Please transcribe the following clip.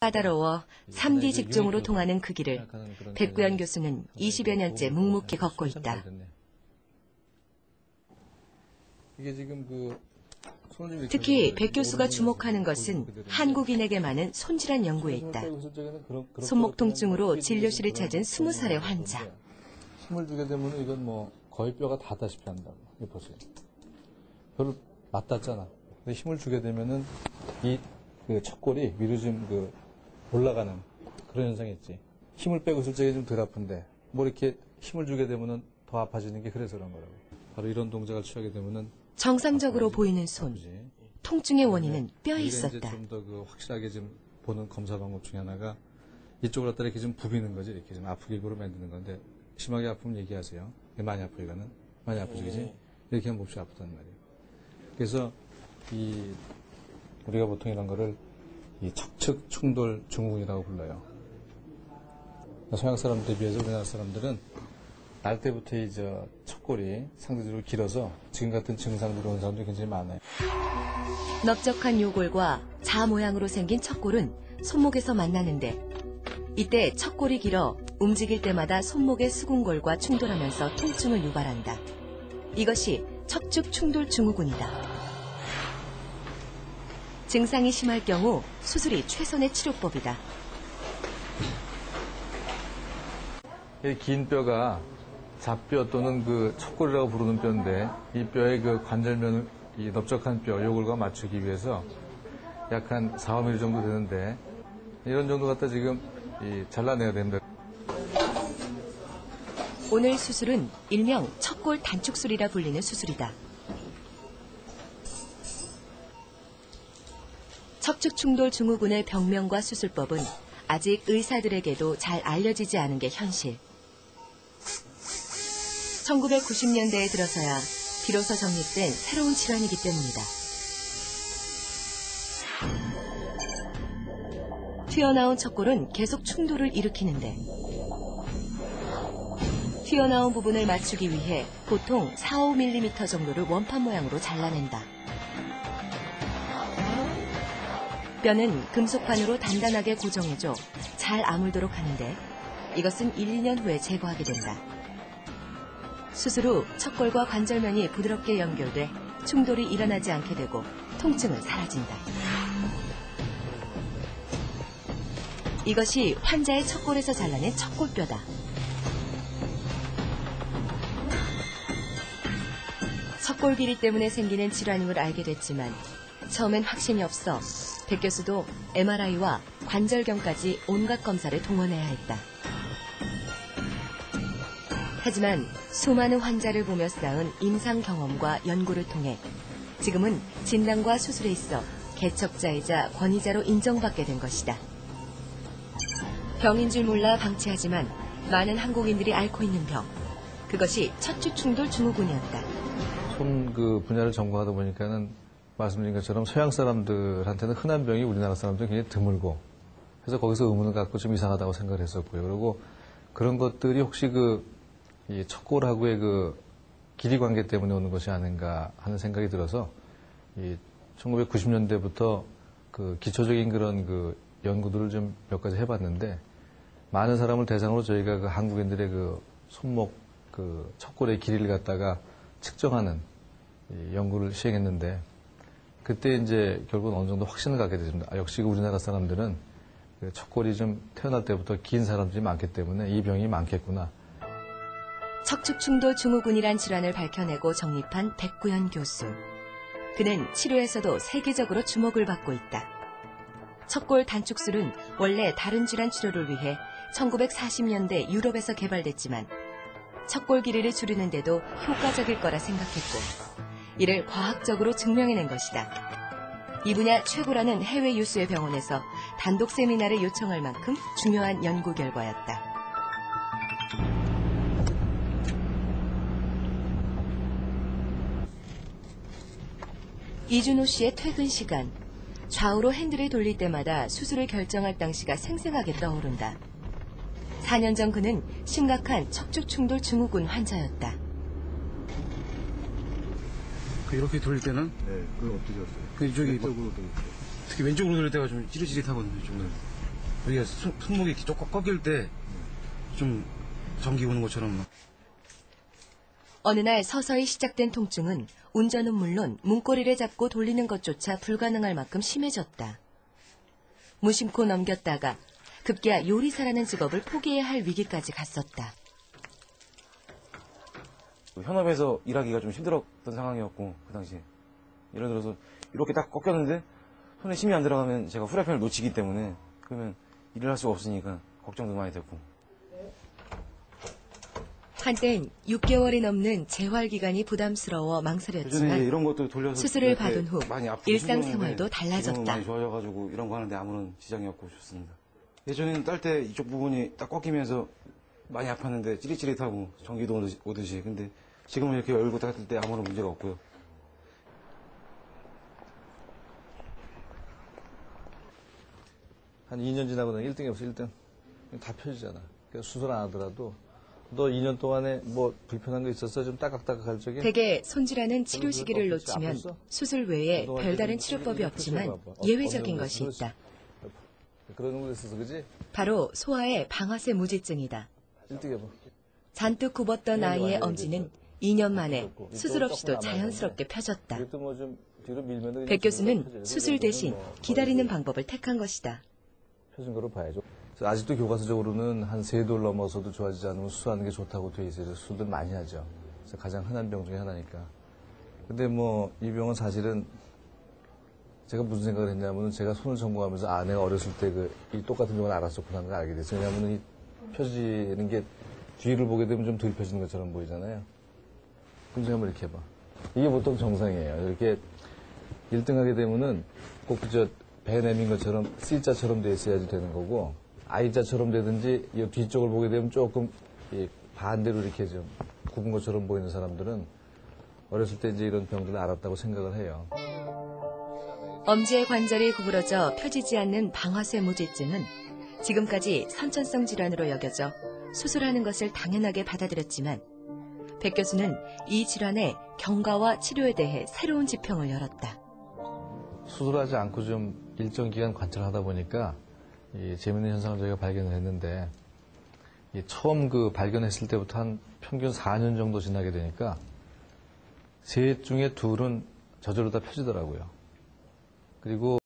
까다로워 3D 직종으로 통하는 그 길을 백구현 교수는 20여 년째 묵묵히 걷고 있다. 특히 백 교수가 주목하는 것은 한국인에게 많은 손질환 연구에 있다. 손목 통증으로 진료실을 찾은 20살의 환자. 힘을 주게 되면 이건 뭐 거의 뼈가 닿다시피 한다고. 이거 보세요. 별로 맞닿잖아. 근데 힘을 주게 되면은 그 척골이 위로 좀 올라가는 그런 현상이 있지. 힘을 빼고 있을 적에 좀 덜 아픈데 뭐 이렇게 힘을 주게 되면은 더 아파지는 게 그래서 그런 거라고. 바로 이런 동작을 취하게 되면은 정상적으로 보이는 손. 통증의 원인은 뼈에 있었다. 좀 더 확실하게 좀 보는 검사 방법 중에 하나가 이쪽으로 갖다 이렇게 좀 부비는 거지. 이렇게 좀 아프게 입으로 만드는 건데 심하게 아프면 얘기하세요. 많이 아프 이거는 많이 아프지, 그지? 이렇게 하면 몹시 아프단 말이에요. 그래서 우리가 보통 이런 거를 이 척측 충돌 증후군이라고 불러요. 서양 사람들에 비해서 우리나라 사람들은 날 때부터 척골이 상대적으로 길어서 지금 같은 증상들이 오는 사람들이 굉장히 많아요. 넓적한 요골과 자 모양으로 생긴 척골은 손목에서 만나는데 이때 척골이 길어 움직일 때마다 손목의 수근골과 충돌하면서 통증을 유발한다. 이것이 척측 충돌 증후군이다. 증상이 심할 경우 수술이 최선의 치료법이다. 긴 뼈가 잡뼈 또는 척골이라고 부르는 뼈인데 이 뼈의 관절면을 이 넓적한 뼈 요골과 맞추기 위해서 약 한 4, 5mm 정도 되는데 이런 정도 갖다 지금 잘라내야 됩니다. 오늘 수술은 일명 척골 단축술이라 불리는 수술이다. 척측 충돌 증후군의 병명과 수술법은 아직 의사들에게도 잘 알려지지 않은 게 현실. 1990년대에 들어서야 비로소 정립된 새로운 질환이기 때문이다. 튀어나온 척골은 계속 충돌을 일으키는데 튀어나온 부분을 맞추기 위해 보통 4, 5mm 정도를 원판 모양으로 잘라낸다. 뼈는 금속판으로 단단하게 고정해줘 잘 아물도록 하는데 이것은 1, 2년 후에 제거하게 된다. 수술 후 척골과 관절면이 부드럽게 연결돼 충돌이 일어나지 않게 되고 통증은 사라진다. 이것이 환자의 척골에서 잘라낸 척골뼈다. 척골 길이 때문에 생기는 질환임을 알게 됐지만 처음엔 확신이 없어 백 교수도 MRI와 관절경까지 온갖 검사를 동원해야 했다. 하지만 수많은 환자를 보며 쌓은 임상 경험과 연구를 통해 지금은 진단과 수술에 있어 개척자이자 권위자로 인정받게 된 것이다. 병인 줄 몰라 방치하지만 많은 한국인들이 앓고 있는 병. 그것이 척추 충돌 증후군이었다. 손 분야를 전공하다 보니까는 말씀드린 것처럼 서양 사람들한테는 흔한 병이 우리나라 사람들은 굉장히 드물고 그래서 거기서 의문을 갖고 좀 이상하다고 생각을 했었고요. 그리고 그런 것들이 혹시 이 척골하고의 길이 관계 때문에 오는 것이 아닌가 하는 생각이 들어서 1990년대부터 기초적인 그런 연구들을 좀 몇 가지 해봤는데 많은 사람을 대상으로 저희가 한국인들의 손목 척골의 길이를 갖다가 측정하는 연구를 시행했는데 그때 결국은 어느 정도 확신을 갖게 됐습니다. 역시 우리나라 사람들은 척골이 좀 태어날 때부터 긴 사람들이 많기 때문에 이 병이 많겠구나. 척추 충돌 증후군이란 질환을 밝혀내고 정립한 백구현 교수. 그는 치료에서도 세계적으로 주목을 받고 있다. 척골 단축술은 원래 다른 질환 치료를 위해 1940년대 유럽에서 개발됐지만 척골 길이를 줄이는데도 효과적일 거라 생각했고 이를 과학적으로 증명해낸 것이다. 이 분야 최고라는 해외 유수의 병원에서 단독 세미나를 요청할 만큼 중요한 연구 결과였다. 이준호 씨의 퇴근 시간. 좌우로 핸들을 돌릴 때마다 수술을 결정할 당시가 생생하게 떠오른다. 4년 전 그는 심각한 척추 충돌 증후군 환자였다. 이렇게 돌릴 때는? 네, 그건 어떻게 했어요? 저기 왼쪽으로 돌릴 때. 특히 왼쪽으로 돌릴 때가 좀 찌릿찌릿하거든요, 좀. 여기가 손목이 이렇게 조금 꺾일 때 좀 전기 오는 것처럼. 어느 날 서서히 시작된 통증은 운전은 물론 문고리를 잡고 돌리는 것조차 불가능할 만큼 심해졌다. 무심코 넘겼다가 급기야 요리사라는 직업을 포기해야 할 위기까지 갔었다. 현업에서 일하기가 좀 힘들었던 상황이었고, 그 당시에. 예를 들어서 이렇게 딱 꺾였는데 손에 힘이 안 들어가면 제가 후라이팬을 놓치기 때문에 그러면 일을 할 수가 없으니까 걱정도 많이 됐고. 한땐 6개월이 넘는 재활 기간이 부담스러워 예전에 망설였지만 이런 것도 돌려서 수술을 받은 후 많이 아프고 일상생활도 힘들었는데 달라졌다. 지금은 많이 좋아져가지고 이런 거 하는데 아무런 지장이 없고 좋습니다. 예전에는 딸 때 이쪽 부분이 딱 꺾이면서 많이 아팠는데 찌릿찌릿하고 전기도 오듯이. 근데 지금은 이렇게 열고 닦을 때 아무런 문제가 없고요. 한 2년 지나고 나면 1등이 없어, 1등. 다 펴지잖아. 그래서 수술 안 하더라도 너 2년 동안에 뭐 불편한 거 있었어? 좀 따깍따깍할 적에? 대개 손질하는 치료 시기를 놓치면 수술 외에 별다른 치료법이 없지만 예외적인 것이 있다. 그런 거 있어서 그지? 바로 소아의 방아쇠 무지증이다. 1등 해봐. 잔뜩 굽었던 아이의 엄지는 2년 만에 수술 없이도 자연스럽게 펴졌다. 이것도 뭐 좀 뒤로 밀면 백 교수는 수술 대신 기다리는 방법을 택한 것이다. 펴진 거로 봐야죠. 아직도 교과서적으로는 한 3돌 넘어서도 좋아지지 않으면 수술하는 게 좋다고 돼 있어요. 그래서 수술들 많이 하죠. 그래서 가장 흔한 병 중에 하나니까. 근데 뭐 이 병은 사실은 제가 무슨 생각을 했냐면 제가 손을 전공하면서 아 내가 어렸을 때 이 똑같은 병을 알았었구나 하는 걸 알게 됐어요. 왜냐하면 이 펴지는 게 뒤를 보게 되면 좀 덜 펴지는 것처럼 보이잖아요. 그럼 제가 한번 이렇게 해봐. 이게 보통 정상이에요. 이렇게 1등 하게 되면은 꼭 배 내민 것처럼 C자처럼 돼 있어야지 되는 거고 I자처럼 되든지 이 뒤쪽을 보게 되면 조금 반대로 이렇게 좀 굽은 것처럼 보이는 사람들은 어렸을 때 이제 이런 병들을 알았다고 생각을 해요. 엄지의 관절이 구부러져 펴지지 않는 방아쇠 무지증은 지금까지 선천성 질환으로 여겨져 수술하는 것을 당연하게 받아들였지만 백 교수는 이 질환의 경과와 치료에 대해 새로운 지평을 열었다. 수술하지 않고 좀 일정 기간 관찰하다 보니까 재미있는 현상을 저희가 발견을 했는데 처음 발견했을 때부터 한 평균 4년 정도 지나게 되니까 셋 중에 둘은 저절로 다 펴지더라고요. 그리고